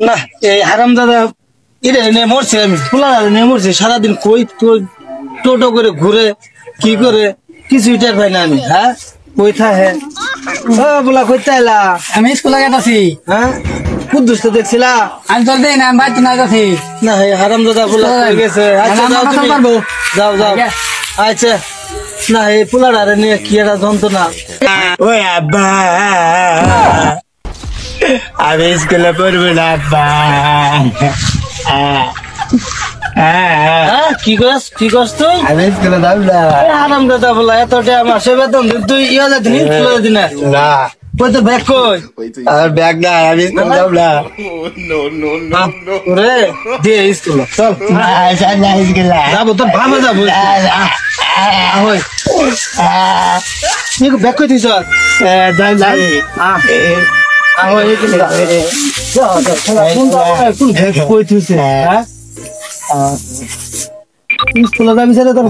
না এই হারামজাদা এটা নিয়ে মরছে আমি পোলা নিয়ে মরছে সারাদিন কই টোটো করে ঘুরে কি করে কিছুই টের পাই না আমি হ্যাঁ কই থাকে ও বলা কই তাইলা আমি স্কুলে গেছি। হ্যাঁ কুদ্দুস তো দেখছিলা আমি চল দেই না, আমি বাইতে না গেছি। না এই হারামজাদা পোলা কই গেছে আচ্ছা যাও তুমি যাও যাও আচ্ছা না এই পোলাটারে নিয়ে কি একটা যন্ত্রণা ওই আব্বা আমি স্কুলে পড়বো না আব্বা কি করছ তুই আমি স্কুলে যাব না হারামজাদা পোলা এত টাইম আসে বেতন তুই ইয়া যাবি স্কুলে দিন না কই তো ব্যাগ কই আর ব্যাগ না আমি স্কুলে যাব না রে দে স্কুল চল না স্কুলে যাবো তোর ভাবে যাবো ahoy ni ko back ko দিছ যাই যাই ahoy এই কিলা যা যা কোন back কই দিছে হ্যাঁ স্কুলে যাবি সেটা তোর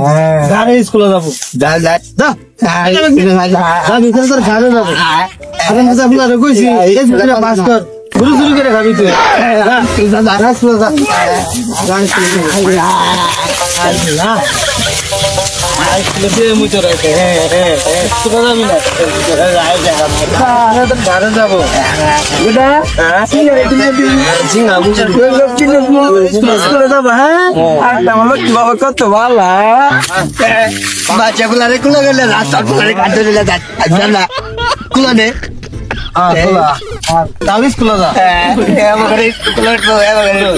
গাড়ি স্কুলে যাবো যাই যাই যা যাবি সেটা তোর গাড়ি যাবো আমি যা বুলারে কইছি এই স্কুলে পাস কর গুরু গুরু করে খাবি তুই যা যা স্কুলে যা গাড়ি স্কুলে না স্কুলে মুই তো রাইতে স্কুলে যাবি না ঘরে যাবো বেটা স্কুলে যাবো হ্যাঁ আমার কি বাবা কত ভালো বাচ্চা গুলারে কুলা গেলে রাস্তা গুলারে কাটতে দিলে যাচ্ছে না কুলা নে তাহলে স্কুলে যা আমাকে স্কুলে তো আমাকে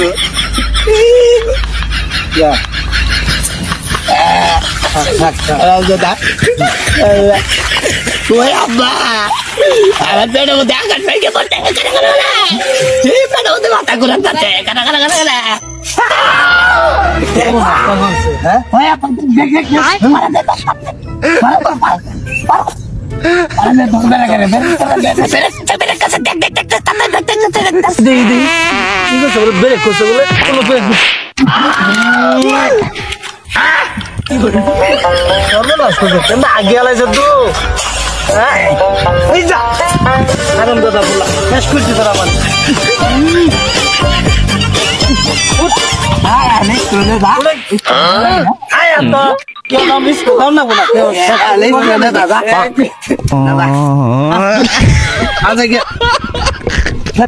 ওই আব্বা আমার পেটের মধ্যে আঘাত পেয়ে পড়তে পেটের মধ্যে মাথা ঘুরে যাচ্ছে কানা কানা কানা কানা বেড়ে করছে বলে আগে আলাইছে তো আরাম দাদা বললাম শেষ করছি তোর আমার কেউ নাম মিস করলাম না বলা আচ্ছা